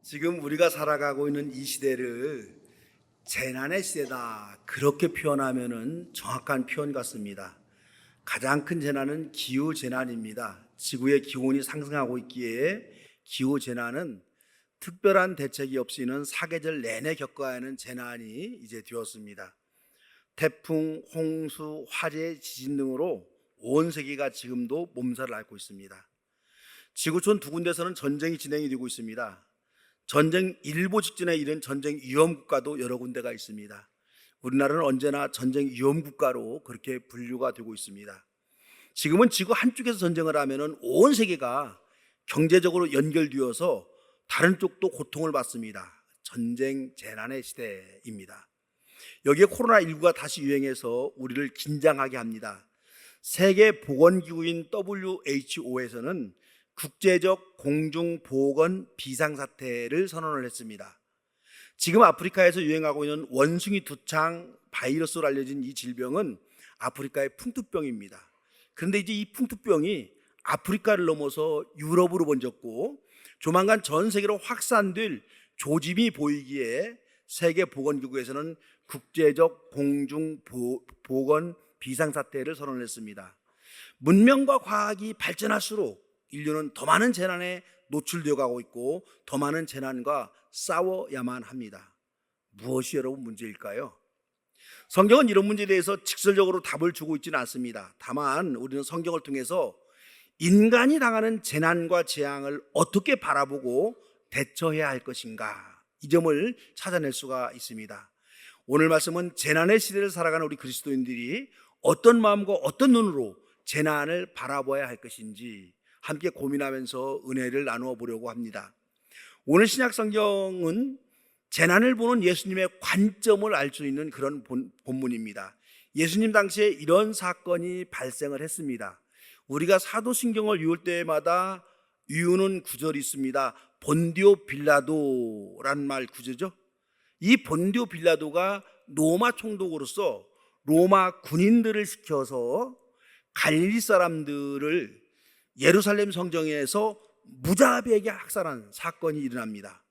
지금 우리가 살아가고 있는 이 시대를 재난의 시대다 그렇게 표현하면은 정확한 표현 같습니다. 가장 큰 재난은 기후 재난입니다. 지구의 기온이 상승하고 있기에 기후 재난은 특별한 대책이 없이는 사계절 내내 겪어야 하는 재난이 이제 되었습니다. 태풍, 홍수, 화재, 지진 등으로 온 세계가 지금도 몸살을 앓고 있습니다. 지구촌 두 군데서는 전쟁이 진행이 되고 있습니다. 전쟁 일보 직전에 이른 전쟁 위험 국가도 여러 군데가 있습니다. 우리나라는 언제나 전쟁 위험 국가로 그렇게 분류가 되고 있습니다. 지금은 지구 한쪽에서 전쟁을 하면은 온 세계가 경제적으로 연결되어서 다른 쪽도 고통을 받습니다. 전쟁 재난의 시대입니다. 여기에 코로나19가 다시 유행해서 우리를 긴장하게 합니다. 세계보건기구인 WHO에서는 국제적 공중보건 비상사태를 선언을 했습니다. 지금 아프리카에서 유행하고 있는 원숭이 두창 바이러스로 알려진 이 질병은 아프리카의 풍투병입니다. 그런데 이제 이 풍투병이 아프리카를 넘어서 유럽으로 번졌고 조만간 전 세계로 확산될 조짐이 보이기에 세계보건기구에서는 국제적 공중보건 비상사태를 선언했습니다. 문명과 과학이 발전할수록 인류는 더 많은 재난에 노출되어 가고 있고 더 많은 재난과 싸워야만 합니다. 무엇이 여러분 문제일까요? 성경은 이런 문제에 대해서 직설적으로 답을 주고 있지는 않습니다. 다만 우리는 성경을 통해서 인간이 당하는 재난과 재앙을 어떻게 바라보고 대처해야 할 것인가, 이 점을 찾아낼 수가 있습니다. 오늘 말씀은 재난의 시대를 살아가는 우리 그리스도인들이 어떤 마음과 어떤 눈으로 재난을 바라봐야 할 것인지 함께 고민하면서 은혜를 나누어 보려고 합니다. 오늘 신약 성경은 재난을 보는 예수님의 관점을 알 수 있는 그런 본문입니다. 예수님 당시에 이런 사건이 발생을 했습니다. 우리가 사도신경을 읽을 때마다 이유는 구절이 있습니다. 본디오 빌라도란 말 구절이죠. 이 본디오 빌라도가 로마 총독으로서 로마 군인들을 시켜서 갈릴리 사람들을 예루살렘 성전에서 무자비하게 학살한 사건이 일어납니다.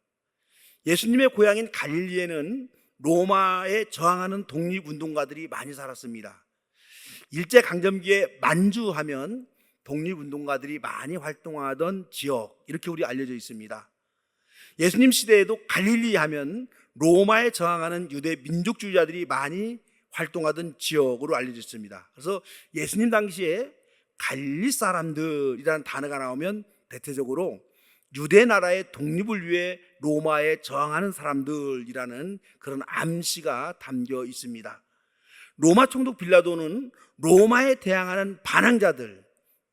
예수님의 고향인 갈릴리에는 로마에 저항하는 독립운동가들이 많이 살았습니다. 일제강점기에 만주하면 독립운동가들이 많이 활동하던 지역, 이렇게 우리 알려져 있습니다. 예수님 시대에도 갈릴리 하면 로마에 저항하는 유대 민족주의자들이 많이 활동하던 지역으로 알려져 있습니다. 그래서 예수님 당시에 갈릴리 사람들이라는 단어가 나오면 대체적으로 유대 나라의 독립을 위해 로마에 저항하는 사람들이라는 그런 암시가 담겨 있습니다. 로마 총독 빌라도는 로마에 대항하는 반항자들,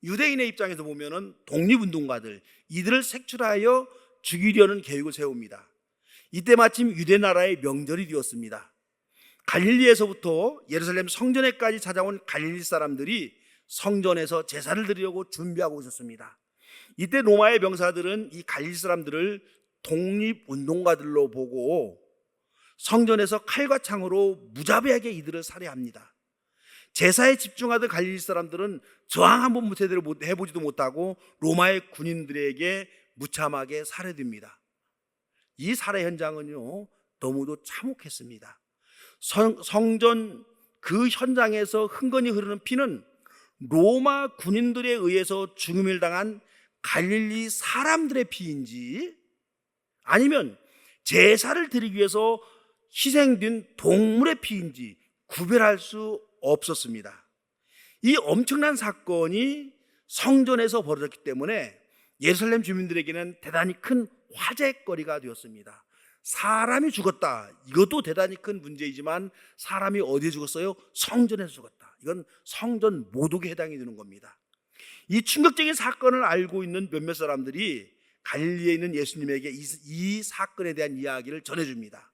유대인의 입장에서 보면은 독립운동가들, 이들을 색출하여 죽이려는 계획을 세웁니다. 이때 마침 유대 나라의 명절이 되었습니다. 갈릴리에서부터 예루살렘 성전에까지 찾아온 갈릴리 사람들이 성전에서 제사를 드리려고 준비하고 있었습니다. 이때 로마의 병사들은 이 갈릴리 사람들을 독립운동가들로 보고 성전에서 칼과 창으로 무자비하게 이들을 살해합니다. 제사에 집중하던 갈릴리 사람들은 저항 한번 제대로 해보지도 못하고 로마의 군인들에게 무참하게 살해됩니다. 이 살해 현장은요, 너무도 참혹했습니다. 성전 그 현장에서 흥건히 흐르는 피는 로마 군인들에 의해서 죽음을 당한 갈릴리 사람들의 피인지 아니면 제사를 드리기 위해서 희생된 동물의 피인지 구별할 수 없었습니다. 이 엄청난 사건이 성전에서 벌어졌기 때문에 예루살렘 주민들에게는 대단히 큰 화제거리가 되었습니다. 사람이 죽었다, 이것도 대단히 큰 문제이지만 사람이 어디에 죽었어요? 성전에서 죽었다. 이건 성전 모독에 해당이 되는 겁니다. 이 충격적인 사건을 알고 있는 몇몇 사람들이 갈릴리에 있는 예수님에게 이 사건에 대한 이야기를 전해줍니다.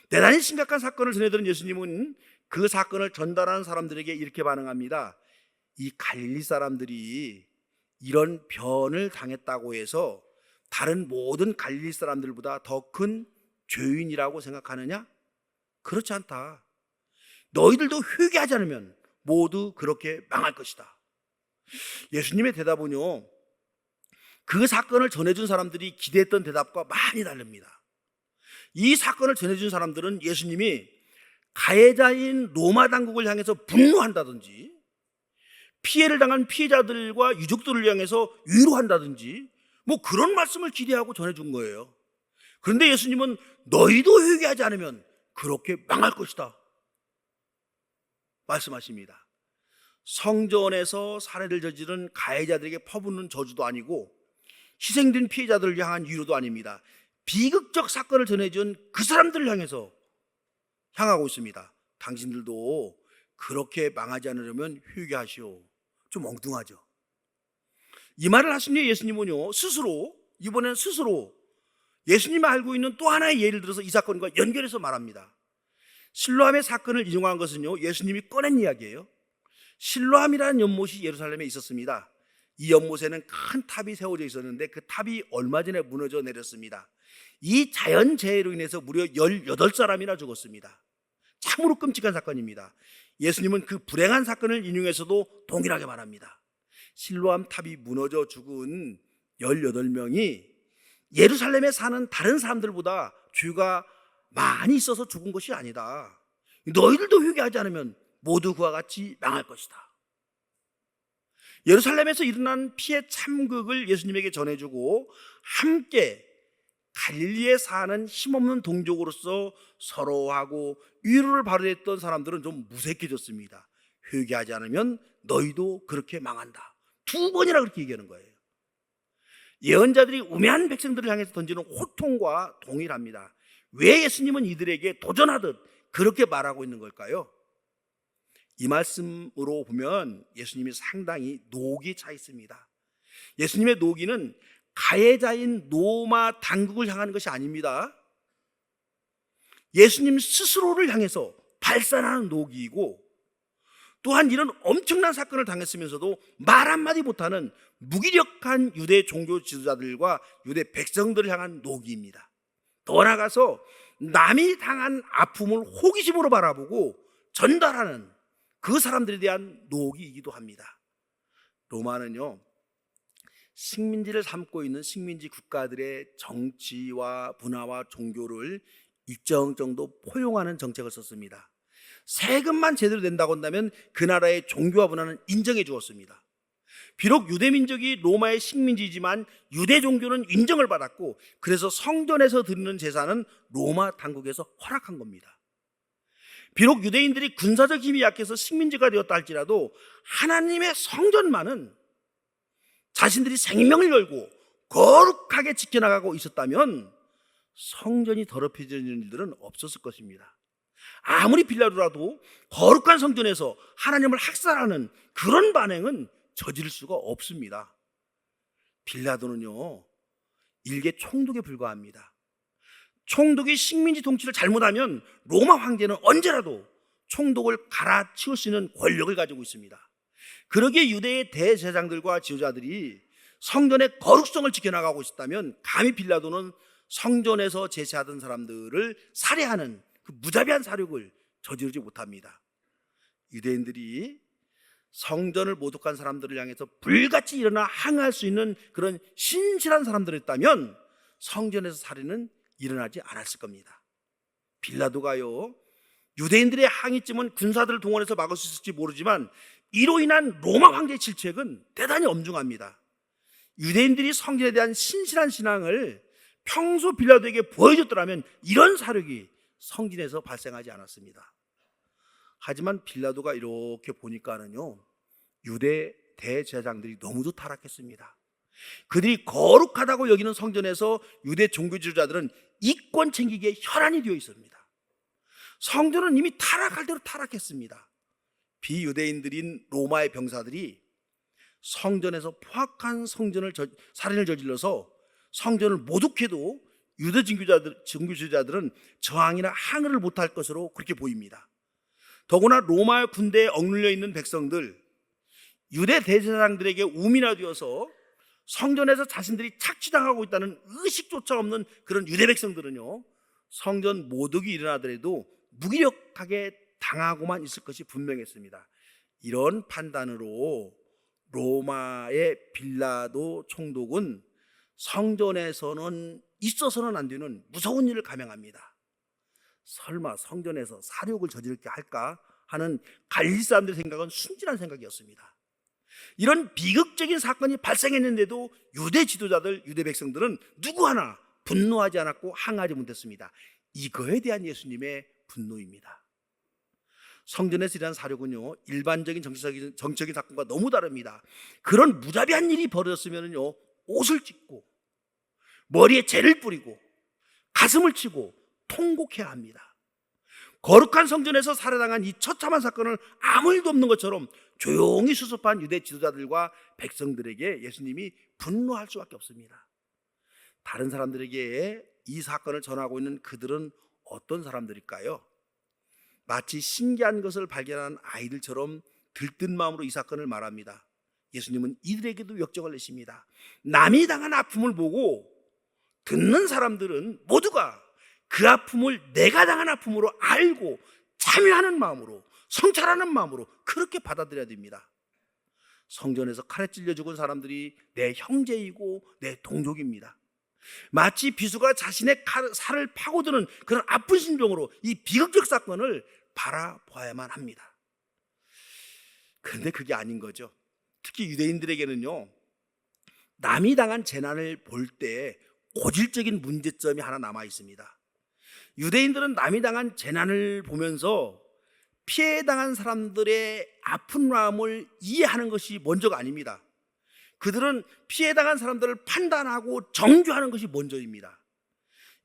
대단히 심각한 사건을 전해들은 예수님은 그 사건을 전달하는 사람들에게 이렇게 반응합니다. 이 갈릴리 사람들이 이런 변을 당했다고 해서 다른 모든 갈릴리 사람들보다 더 큰 죄인이라고 생각하느냐? 그렇지 않다. 너희들도 회개하지 않으면 모두 그렇게 망할 것이다. 예수님의 대답은요, 그 사건을 전해준 사람들이 기대했던 대답과 많이 다릅니다. 이 사건을 전해준 사람들은 예수님이 가해자인 로마 당국을 향해서 분노한다든지, 피해를 당한 피해자들과 유족들을 향해서 위로한다든지 뭐 그런 말씀을 기대하고 전해준 거예요. 그런데 예수님은 너희도 회개하지 않으면 그렇게 망할 것이다 말씀하십니다. 성전에서 살해를 저지른 가해자들에게 퍼붓는 저주도 아니고 희생된 피해자들을 향한 위로도 아닙니다. 비극적 사건을 전해준 그 사람들을 향해서 향하고 있습니다. 당신들도 그렇게 망하지 않으려면 회개하시오. 좀 엉뚱하죠. 이 말을 하신 뒤에 예수님은요, 이번엔 스스로 예수님이 알고 있는 또 하나의 예를 들어서 이 사건과 연결해서 말합니다. 실로암의 사건을 인용한 것은요, 예수님이 꺼낸 이야기예요. 실로암이라는 연못이 예루살렘에 있었습니다. 이 연못에는 큰 탑이 세워져 있었는데 그 탑이 얼마 전에 무너져 내렸습니다. 이 자연재해로 인해서 무려 18사람이나 죽었습니다. 참으로 끔찍한 사건입니다. 예수님은 그 불행한 사건을 인용해서도 동일하게 말합니다. 실로암 탑이 무너져 죽은 18명이 예루살렘에 사는 다른 사람들보다 죄가 많이 있어서 죽은 것이 아니다. 너희들도 회개하지 않으면 모두 그와 같이 망할 것이다. 예루살렘에서 일어난 피해 참극을 예수님에게 전해주고 함께 갈릴리에 사는 힘없는 동족으로서 서로하고 위로를 발휘했던 사람들은 좀 무색해졌습니다. 회개하지 않으면 너희도 그렇게 망한다. 2번이나 그렇게 얘기하는 거예요. 예언자들이 우매한 백성들을 향해서 던지는 호통과 동일합니다. 왜 예수님은 이들에게 도전하듯 그렇게 말하고 있는 걸까요? 이 말씀으로 보면 예수님이 상당히 녹이 차 있습니다. 예수님의 녹이는 가해자인 로마 당국을 향하는 것이 아닙니다. 예수님 스스로를 향해서 발산하는 녹이고, 또한 이런 엄청난 사건을 당했으면서도 말 한마디 못하는 무기력한 유대 종교 지도자들과 유대 백성들을 향한 녹이입니다. 더 나아가서 남이 당한 아픔을 호기심으로 바라보고 전달하는 그 사람들에 대한 녹이기도 합니다. 로마는요, 식민지를 삼고 있는 식민지 국가들의 정치와 문화와 종교를 일정 정도 포용하는 정책을 썼습니다. 세금만 제대로 낸다고 한다면 그 나라의 종교와 문화는 인정해 주었습니다. 비록 유대 민족이 로마의 식민지지만 유대 종교는 인정을 받았고, 그래서 성전에서 드리는 제사는 로마 당국에서 허락한 겁니다. 비록 유대인들이 군사적 힘이 약해서 식민지가 되었다 할지라도 하나님의 성전만은 자신들이 생명을 걸고 거룩하게 지켜나가고 있었다면 성전이 더럽혀지는 일들은 없었을 것입니다. 아무리 빌라도라도 거룩한 성전에서 하나님을 학살하는 그런 반응은 저지를 수가 없습니다. 빌라도는요, 일개 총독에 불과합니다. 총독이 식민지 통치를 잘못하면 로마 황제는 언제라도 총독을 갈아치울 수 있는 권력을 가지고 있습니다. 그러기에 유대의 대제사장들과 지도자들이 성전의 거룩성을 지켜나가고 있었다면 감히 빌라도는 성전에서 제사하던 사람들을 살해하는 그 무자비한 사륙을 저지르지 못합니다. 유대인들이 성전을 모독한 사람들을 향해서 불같이 일어나 항의할 수 있는 그런 신실한 사람들이었다면 성전에서 살해는 일어나지 않았을 겁니다. 빌라도가요, 유대인들의 항의쯤은 군사들을 동원해서 막을 수 있을지 모르지만 이로 인한 로마 황제의 질책은 대단히 엄중합니다. 유대인들이 성전에 대한 신실한 신앙을 평소 빌라도에게 보여줬더라면 이런 사륙이 성전에서 발생하지 않았습니다. 하지만 빌라도가 이렇게 보니까는요, 유대 대제사장들이 너무도 타락했습니다. 그들이 거룩하다고 여기는 성전에서 유대 종교 지도자들은 이권 챙기기에 혈안이 되어 있습니다. 성전은 이미 타락할 대로 타락했습니다. 비유대인들인 로마의 병사들이 성전에서 포악한 살인을 저질러서 성전을 모독해도 유대 종교 지도자들은 저항이나 항의를 못할 것으로 그렇게 보입니다. 더구나 로마 군대에 억눌려 있는 백성들, 유대 대제사장들에게 우민화되어서 성전에서 자신들이 착취당하고 있다는 의식조차 없는 그런 유대 백성들은요, 성전 모독이 일어나더라도 무기력하게 당하고만 있을 것이 분명했습니다. 이런 판단으로 로마의 빌라도 총독은 성전에서는 있어서는 안 되는 무서운 일을 감행합니다. 설마 성전에서 살육을 저지르게 할까 하는 갈릴리 사람들의 생각은 순진한 생각이었습니다. 이런 비극적인 사건이 발생했는데도 유대 지도자들, 유대 백성들은 누구 하나 분노하지 않았고 항하지 못했습니다. 이거에 대한 예수님의 분노입니다. 성전에서 일어난 사륙은요, 일반적인 정치적인 사건과 너무 다릅니다. 그런 무자비한 일이 벌어졌으면요, 옷을 찢고 머리에 재를 뿌리고 가슴을 치고 통곡해야 합니다. 거룩한 성전에서 살해당한 이 처참한 사건을 아무 일도 없는 것처럼 조용히 수습한 유대 지도자들과 백성들에게 예수님이 분노할 수밖에 없습니다. 다른 사람들에게 이 사건을 전하고 있는 그들은 어떤 사람들일까요? 마치 신기한 것을 발견한 아이들처럼 들뜬 마음으로 이 사건을 말합니다. 예수님은 이들에게도 역정을 내십니다. 남이 당한 아픔을 보고 듣는 사람들은 모두가 그 아픔을 내가 당한 아픔으로 알고 참여하는 마음으로, 성찰하는 마음으로 그렇게 받아들여야 됩니다. 성전에서 칼에 찔려 죽은 사람들이 내 형제이고 내 동족입니다. 마치 비수가 자신의 살을 파고드는 그런 아픈 심정으로 이 비극적 사건을 바라봐야만 합니다. 그런데 그게 아닌 거죠. 특히 유대인들에게는요, 남이 당한 재난을 볼 때 고질적인 문제점이 하나 남아 있습니다. 유대인들은 남이 당한 재난을 보면서 피해당한 사람들의 아픈 마음을 이해하는 것이 먼저가 아닙니다. 그들은 피해당한 사람들을 판단하고 정죄하는 것이 먼저입니다.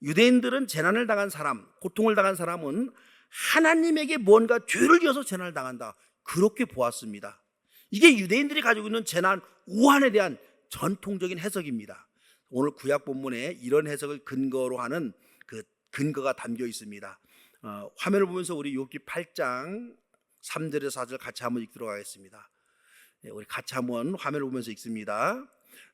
유대인들은 재난을 당한 사람, 고통을 당한 사람은 하나님에게 뭔가 죄를 지어서 재난을 당한다, 그렇게 보았습니다. 이게 유대인들이 가지고 있는 재난 우환에 대한 전통적인 해석입니다. 오늘 구약 본문에 이런 해석을 근거로 하는 그 근거가 담겨 있습니다. 화면을 보면서 우리 욥기 8장 3절에서 4절 같이 한번 읽도록 하겠습니다. 우리 같이 한번 화면을 보면서 읽습니다.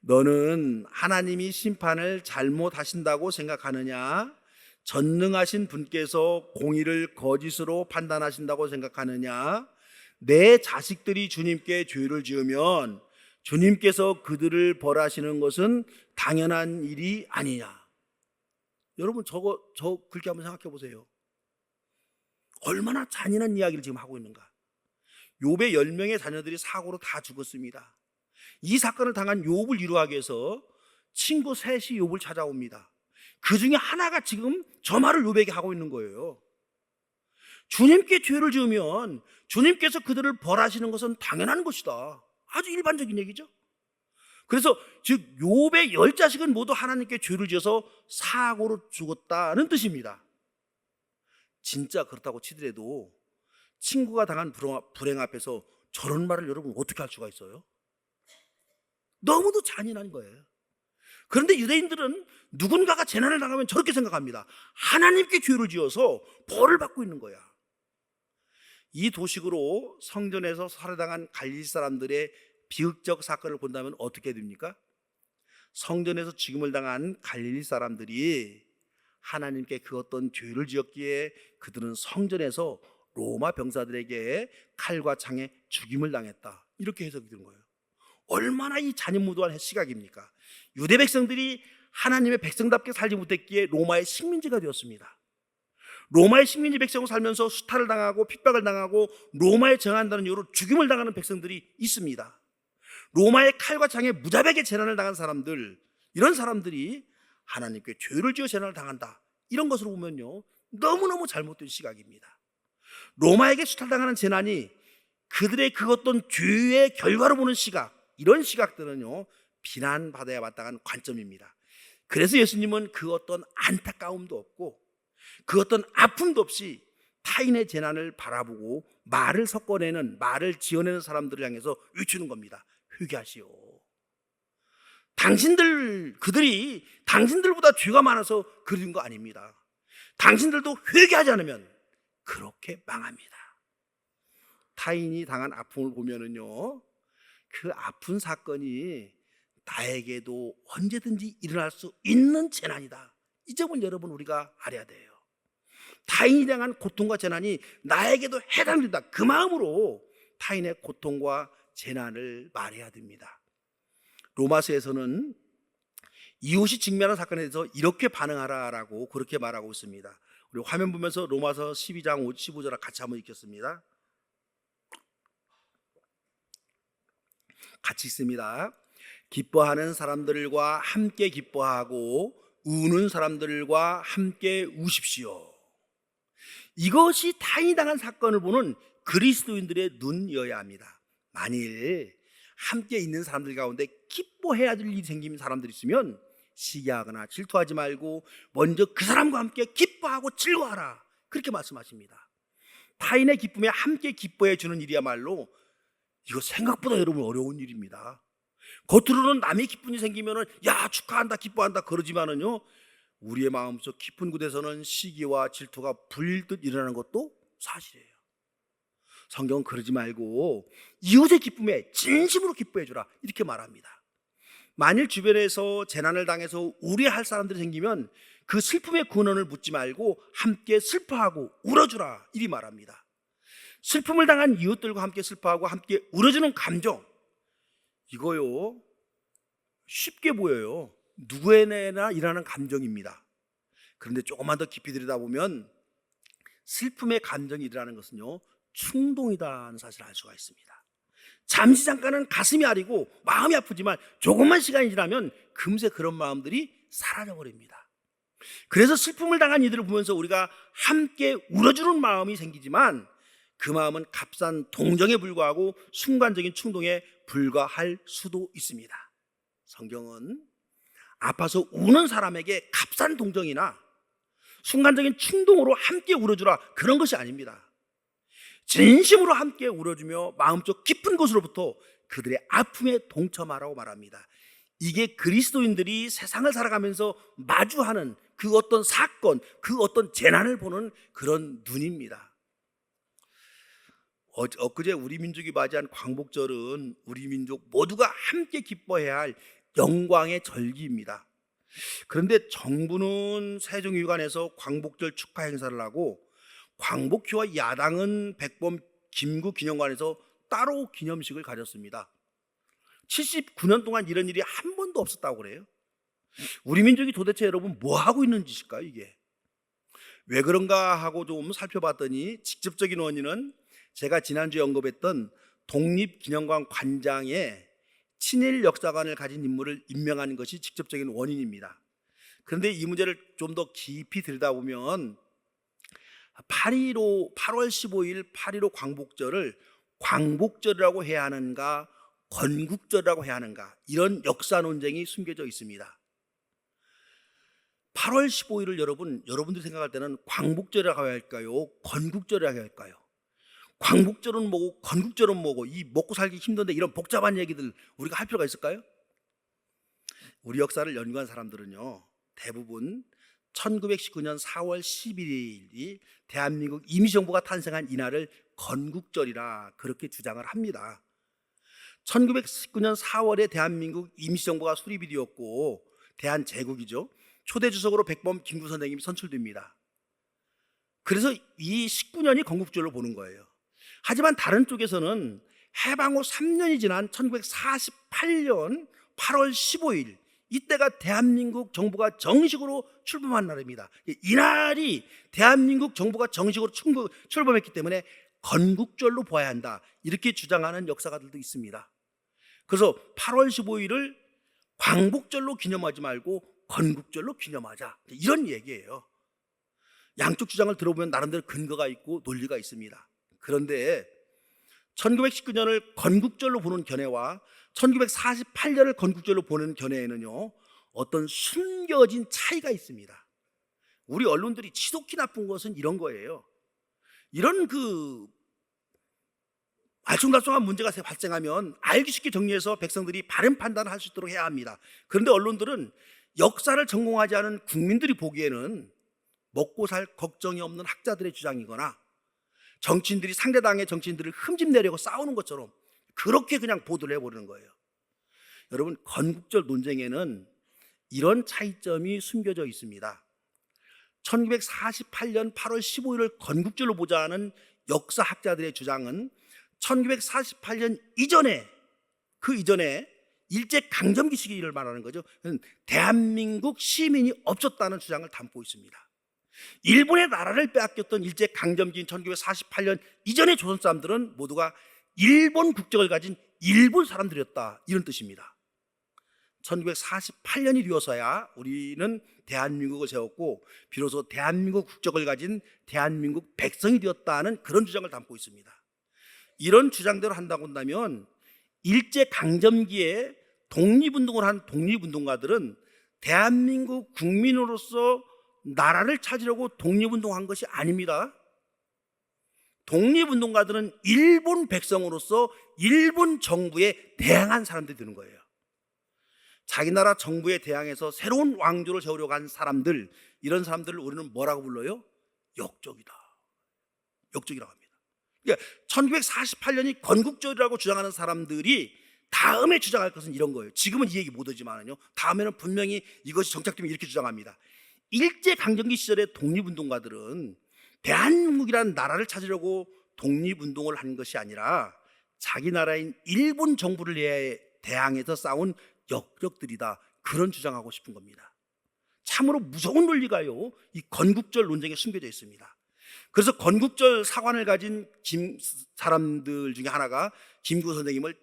너는 하나님이 심판을 잘못하신다고 생각하느냐? 전능하신 분께서 공의를 거짓으로 판단하신다고 생각하느냐? 내 자식들이 주님께 죄를 지으면 주님께서 그들을 벌하시는 것은 당연한 일이 아니냐? 여러분 저 그렇게 한번 생각해 보세요. 얼마나 잔인한 이야기를 지금 하고 있는가. 욥의 10명의 자녀들이 사고로 다 죽었습니다. 이 사건을 당한 욥을 위로하기 위해서 친구 셋이 욥을 찾아옵니다. 그 중에 하나가 지금 저 말을 욥에게 하고 있는 거예요. 주님께 죄를 지으면 주님께서 그들을 벌하시는 것은 당연한 것이다. 아주 일반적인 얘기죠. 그래서 즉 욥의 10자식은 모두 하나님께 죄를 지어서 사고로 죽었다는 뜻입니다. 진짜 그렇다고 치더라도 친구가 당한 불행 앞에서 저런 말을 여러분 어떻게 할 수가 있어요? 너무도 잔인한 거예요. 그런데 유대인들은 누군가가 재난을 당하면 저렇게 생각합니다. 하나님께 죄를 지어서 벌을 받고 있는 거야. 이 도식으로 성전에서 살해당한 갈릴리 사람들의 비극적 사건을 본다면 어떻게 됩니까? 성전에서 죽임을 당한 갈릴리 사람들이 하나님께 그 어떤 죄를 지었기에 그들은 성전에서 로마 병사들에게 칼과 창에 죽임을 당했다, 이렇게 해석이 되는 거예요. 얼마나 이 잔인무도한 시각입니까? 유대 백성들이 하나님의 백성답게 살지 못했기에 로마의 식민지가 되었습니다. 로마의 식민지 백성으로 살면서 수탈을 당하고 핍박을 당하고 로마에 정한다는 이유로 죽임을 당하는 백성들이 있습니다. 로마의 칼과 창에 무자비하게 재난을 당한 사람들, 이런 사람들이 하나님께 죄를 지어 재난을 당한다, 이런 것으로 보면요 너무너무 잘못된 시각입니다. 로마에게 수탈당하는 재난이 그들의 그 어떤 죄의 결과로 보는 시각, 이런 시각들은요 비난받아야 마땅한 관점입니다. 그래서 예수님은 그 어떤 안타까움도 없고 그 어떤 아픔도 없이 타인의 재난을 바라보고 말을 섞어내는, 말을 지어내는 사람들을 향해서 외치는 겁니다. 회개하시오. 그들이 당신들보다 죄가 많아서 그런 거 아닙니다. 당신들도 회개하지 않으면 그렇게 망합니다. 타인이 당한 아픔을 보면은요 그 아픈 사건이 나에게도 언제든지 일어날 수 있는 재난이다, 이 점은 여러분 우리가 알아야 돼요. 타인이 당한 고통과 재난이 나에게도 해당된다, 그 마음으로 타인의 고통과 재난을 말해야 됩니다. 로마서에서는 이웃이 직면한 사건에 대해서 이렇게 반응하라라고 그렇게 말하고 있습니다. 우리 화면 보면서 로마서 12장 15절 같이 한번 읽겠습니다. 같이 있습니다. 기뻐하는 사람들과 함께 기뻐하고 우는 사람들과 함께 우십시오. 이것이 타인이 당한 사건을 보는 그리스도인들의 눈이어야 합니다. 만일 함께 있는 사람들 가운데 기뻐해야 될 일이 생긴 사람들이 있으면 시기하거나 질투하지 말고 먼저 그 사람과 함께 기뻐하고 즐거워하라, 그렇게 말씀하십니다. 타인의 기쁨에 함께 기뻐해 주는 일이야말로 이거 생각보다 여러분 어려운 일입니다. 겉으로는 남의 기쁜 일이 생기면은 야 축하한다 기뻐한다 그러지만은요, 우리의 마음속 깊은 곳에서는 시기와 질투가 불듯 일어나는 것도 사실이에요. 성경은 그러지 말고 이웃의 기쁨에 진심으로 기뻐해 주라, 이렇게 말합니다. 만일 주변에서 재난을 당해서 우려할 사람들이 생기면 그 슬픔의 근원을 묻지 말고 함께 슬퍼하고 울어주라, 이리 말합니다. 슬픔을 당한 이웃들과 함께 슬퍼하고 함께 울어주는 감정, 이거요 쉽게 보여요. 누구에게나 일어나는 감정입니다. 그런데 조금만 더 깊이 들여다보면 슬픔의 감정이 일어나는 것은요 충동이다는 사실을 알 수가 있습니다. 잠시 잠깐은 가슴이 아리고 마음이 아프지만 조금만 시간이 지나면 금세 그런 마음들이 사라져버립니다. 그래서 슬픔을 당한 이들을 보면서 우리가 함께 울어주는 마음이 생기지만 그 마음은 값싼 동정에 불과하고 순간적인 충동에 불과할 수도 있습니다. 성경은 아파서 우는 사람에게 값싼 동정이나 순간적인 충동으로 함께 울어주라, 그런 것이 아닙니다. 진심으로 함께 울어주며 마음속 깊은 곳으로부터 그들의 아픔에 동참하라고 말합니다. 이게 그리스도인들이 세상을 살아가면서 마주하는 그 어떤 사건, 그 어떤 재난을 보는 그런 눈입니다. 엊그제 우리 민족이 맞이한 광복절은 우리 민족 모두가 함께 기뻐해야 할 영광의 절기입니다. 그런데 정부는 세종의관에서 광복절 축하 행사를 하고 광복회와 야당은 백범 김구 기념관에서 따로 기념식을 가졌습니다. 79년 동안 이런 일이 한 번도 없었다고 그래요. 우리 민족이 도대체 여러분 뭐 하고 있는 짓일까요? 이게 왜 그런가 하고 좀 살펴봤더니 직접적인 원인은 제가 지난주에 언급했던 독립기념관 관장의 친일 역사관을 가진 인물을 임명하는 것이 직접적인 원인입니다. 그런데 이 문제를 좀 더 깊이 들여다보면 8월 15일 8.15 광복절을 광복절이라고 해야 하는가 건국절이라고 해야 하는가, 이런 역사 논쟁이 숨겨져 있습니다. 8월 15일을 여러분들이 생각할 때는 광복절이라고 해야 할까요? 건국절이라고 해야 할까요? 광복절은 뭐고 건국절은 뭐고, 이 먹고 살기 힘든데 이런 복잡한 얘기들 우리가 할 필요가 있을까요? 우리 역사를 연구한 사람들은요 대부분 1919년 4월 11일이 대한민국 임시정부가 탄생한 이날을 건국절이라 그렇게 주장을 합니다. 1919년 4월에 대한민국 임시정부가 수립이 되었고 대한제국이죠. 초대 주석으로 백범 김구 선생님이 선출됩니다. 그래서 이 19년이 건국절로 보는 거예요. 하지만 다른 쪽에서는 해방 후 3년이 지난 1948년 8월 15일, 이때가 대한민국 정부가 정식으로 출범한 날입니다. 이날이 대한민국 정부가 정식으로 출범했기 때문에 건국절로 봐야 한다, 이렇게 주장하는 역사가들도 있습니다. 그래서 8월 15일을 광복절로 기념하지 말고 건국절로 기념하자, 이런 얘기예요. 양쪽 주장을 들어보면 나름대로 근거가 있고 논리가 있습니다. 그런데 1919년을 건국절로 보는 견해와 1948년을 건국절로 보는 견해에는요 어떤 숨겨진 차이가 있습니다. 우리 언론들이 지독히 나쁜 것은 이런 거예요. 이런 알쏭달쏭한 문제가 발생하면 알기 쉽게 정리해서 백성들이 바른 판단을 할 수 있도록 해야 합니다. 그런데 언론들은 역사를 전공하지 않은 국민들이 보기에는 먹고 살 걱정이 없는 학자들의 주장이거나 정치인들이 상대당의 정치인들을 흠집내려고 싸우는 것처럼 그렇게 그냥 보도를 해버리는 거예요. 여러분, 건국절 논쟁에는 이런 차이점이 숨겨져 있습니다. 1948년 8월 15일을 건국절로 보자는 역사학자들의 주장은 1948년 이전에, 그 이전에 일제 강점기 시기를 말하는 거죠. 대한민국 시민이 없었다는 주장을 담고 있습니다. 일본의 나라를 빼앗겼던 일제 강점기인 1948년 이전의 조선 사람들은 모두가 일본 국적을 가진 일본 사람들이었다, 이런 뜻입니다. 1948년이 되어서야 우리는 대한민국을 세웠고 비로소 대한민국 국적을 가진 대한민국 백성이 되었다는 그런 주장을 담고 있습니다. 이런 주장대로 한다고 한다면 일제 강점기에 독립운동을 한 독립운동가들은 대한민국 국민으로서 나라를 찾으려고 독립운동한 것이 아닙니다. 독립운동가들은 일본 백성으로서 일본 정부에 대항한 사람들이 되는 거예요. 자기 나라 정부에 대항해서 새로운 왕조를 세우려고 한 사람들, 이런 사람들을 우리는 뭐라고 불러요? 역적이다, 역적이라고 합니다. 그러니까 1948년이 건국절이라고 주장하는 사람들이 다음에 주장할 것은 이런 거예요. 지금은 이 얘기 못 하지만요, 다음에는 분명히 이것이 정착되면 이렇게 주장합니다. 일제 강점기 시절의 독립운동가들은 대한민국이라는 나라를 찾으려고 독립운동을 한 것이 아니라 자기 나라인 일본 정부를 대항해서 싸운 역적들이다, 그런 주장하고 싶은 겁니다. 참으로 무서운 논리가요, 이 건국절 논쟁에 숨겨져 있습니다. 그래서 건국절 사관을 가진 사람들 중에 하나가 김구 선생님을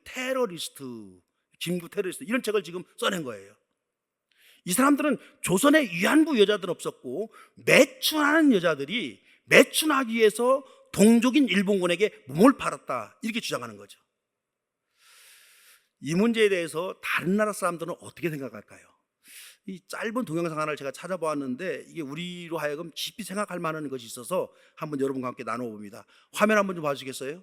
김구 테러리스트, 이런 책을 지금 써낸 거예요. 이 사람들은 조선에 위안부 여자들 없었고 매춘하는 여자들이 매춘하기 위해서 동족인 일본군에게 몸을 팔았다, 이렇게 주장하는 거죠. 이 문제에 대해서 다른 나라 사람들은 어떻게 생각할까요? 이 짧은 동영상 하나를 제가 찾아보았는데 이게 우리로 하여금 깊이 생각할 만한 것이 있어서 한번 여러분과 함께 나눠봅니다. 화면 한번 좀 봐주시겠어요?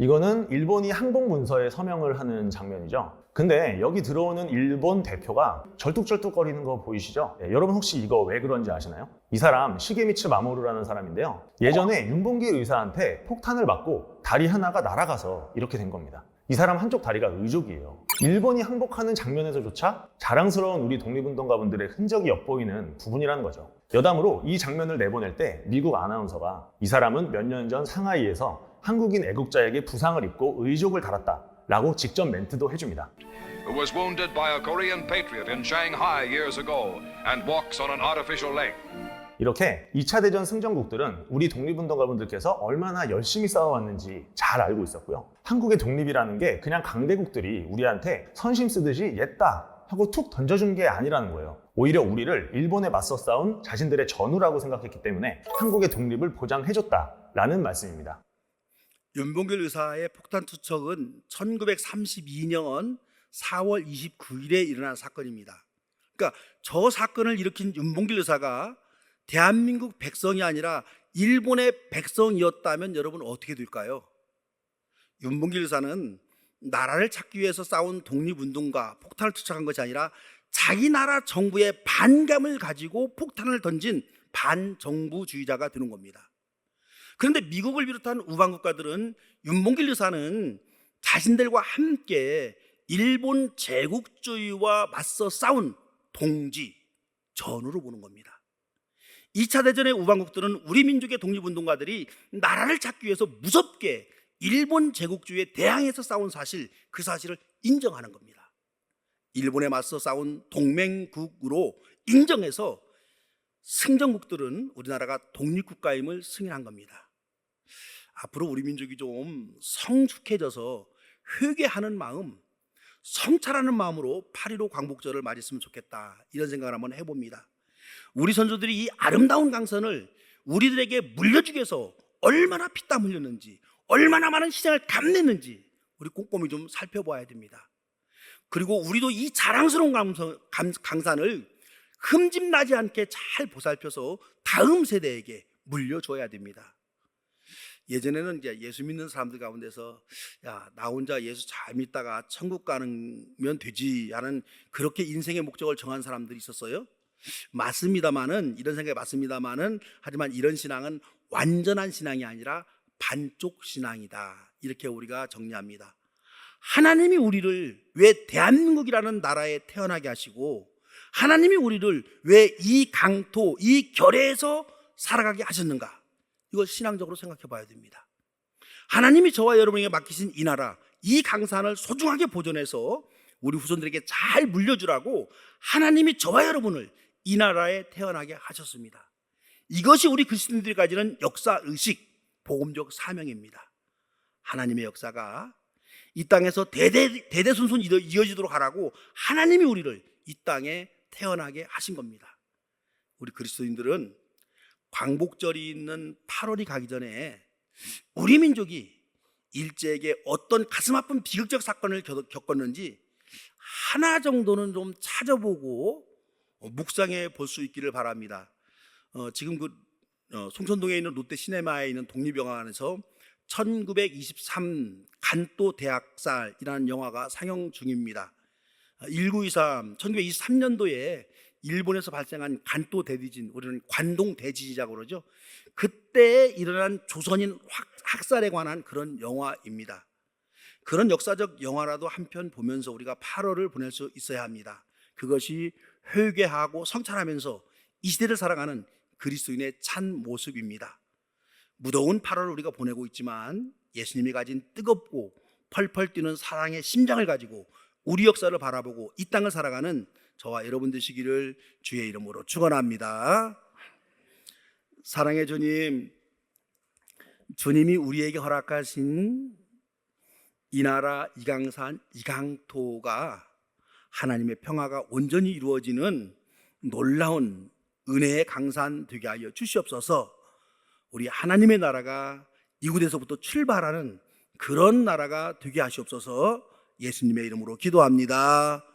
이거는 일본이 항복문서에 서명을 하는 장면이죠. 근데 여기 들어오는 일본 대표가 절뚝절뚝거리는 거 보이시죠? 여러분 혹시 이거 왜 그런지 아시나요? 이 사람 시게미츠 마모루라는 사람인데요, 예전에 윤봉길 의사한테 폭탄을 맞고 다리 하나가 날아가서 이렇게 된 겁니다. 이 사람 한쪽 다리가 의족이에요. 일본이 항복하는 장면에서조차 자랑스러운 우리 독립운동가분들의 흔적이 엿보이는 부분이라는 거죠. 여담으로 이 장면을 내보낼 때 미국 아나운서가 이 사람은 몇 년 전 상하이에서 한국인 애국자에게 부상을 입고 의족을 달았다 라고 직접 멘트도 해줍니다. Who was wounded by a Korean patriot in Shanghai years ago and walks on an artificial leg. 이렇게 2차 대전 승전국들은 우리 독립운동가분들께서 얼마나 열심히 싸워왔는지 잘 알고 있었고요. 한국의 독립이라는 게 그냥 강대국들이 우리한테 선심 쓰듯이 옛다 하고 툭 던져준 게 아니라는 거예요. 오히려 우리를 일본에 맞서 싸운 자신들의 전우라고 생각했기 때문에 한국의 독립을 보장해줬다라는 말씀입니다. 윤봉길 의사의 폭탄 투척은 1932년 4월 29일에 일어난 사건입니다. 그러니까 저 사건을 일으킨 윤봉길 의사가 대한민국 백성이 아니라 일본의 백성이었다면 여러분 어떻게 될까요? 윤봉길 의사는 나라를 찾기 위해서 싸운 독립운동가, 폭탄을 투척한 것이 아니라 자기 나라 정부의 반감을 가지고 폭탄을 던진 반정부주의자가 되는 겁니다. 그런데 미국을 비롯한 우방 국가들은 윤봉길 의사는 자신들과 함께 일본 제국주의와 맞서 싸운 동지, 전우로 보는 겁니다. 2차 대전의 우방국들은 우리 민족의 독립운동가들이 나라를 찾기 위해서 무섭게 일본 제국주의에 대항해서 싸운 사실, 그 사실을 인정하는 겁니다. 일본에 맞서 싸운 동맹국으로 인정해서 승전국들은 우리나라가 독립국가임을 승인한 겁니다. 앞으로 우리 민족이 좀 성숙해져서 회개하는 마음, 성찰하는 마음으로 8.15 광복절을 맞이했으면 좋겠다, 이런 생각을 한번 해봅니다. 우리 선조들이 이 아름다운 강선을 우리들에게 물려주기 위해서 얼마나 피땀 흘렸는지, 얼마나 많은 희생을 감냈는지 우리 꼼꼼히 좀 살펴봐야 됩니다. 그리고 우리도 이 자랑스러운 강산을 흠집나지 않게 잘 보살펴서 다음 세대에게 물려줘야 됩니다. 예전에는 이제 예수 믿는 사람들 가운데서 야, 나 혼자 예수 잘 믿다가 천국 가면 되지 하는 그렇게 인생의 목적을 정한 사람들이 있었어요. 맞습니다만은, 이런 생각이 맞습니다만은, 하지만 이런 신앙은 완전한 신앙이 아니라 반쪽 신앙이다, 이렇게 우리가 정리합니다. 하나님이 우리를 왜 대한민국이라는 나라에 태어나게 하시고 하나님이 우리를 왜 이 강토, 이 결의에서 살아가게 하셨는가, 이걸 신앙적으로 생각해 봐야 됩니다. 하나님이 저와 여러분에게 맡기신 이 나라, 이 강산을 소중하게 보존해서 우리 후손들에게 잘 물려주라고 하나님이 저와 여러분을 이 나라에 태어나게 하셨습니다. 이것이 우리 그리스도인들이 가지는 역사의식, 복음적 사명입니다. 하나님의 역사가 이 땅에서 대대손손 이어지도록 하라고 하나님이 우리를 이 땅에 태어나게 하신 겁니다. 우리 그리스도인들은 광복절이 있는 8월이 가기 전에 우리 민족이 일제에게 어떤 가슴 아픈 비극적 사건을 겪었는지 하나 정도는 좀 찾아보고 묵상해 볼 수 있기를 바랍니다. 지금 송천동에 있는 롯데 시네마에 있는 독립영화관에서 1923 간또 대학살이라는 영화가 상영 중입니다. 1923, 1923년도에 일본에서 발생한 간또 대지진, 우리는 관동 대지진이라고 그러죠. 그때 일어난 조선인 학살에 관한 그런 영화입니다. 그런 역사적 영화라도 한 편 보면서 우리가 8월을 보낼 수 있어야 합니다. 그것이 회개하고 성찰하면서 이 시대를 살아가는 그리스도인의 참 모습입니다. 무더운 8월을 우리가 보내고 있지만 예수님이 가진 뜨겁고 펄펄 뛰는 사랑의 심장을 가지고 우리 역사를 바라보고 이 땅을 살아가는 저와 여러분 되시기를 주의 이름으로 축원합니다. 사랑의 주님, 주님이 우리에게 허락하신 이 나라, 이 강산, 이 강토가 하나님의 평화가 온전히 이루어지는 놀라운 은혜의 강산 되게 하여 주시옵소서. 우리 하나님의 나라가 이곳에서부터 출발하는 그런 나라가 되게 하시옵소서. 예수님의 이름으로 기도합니다.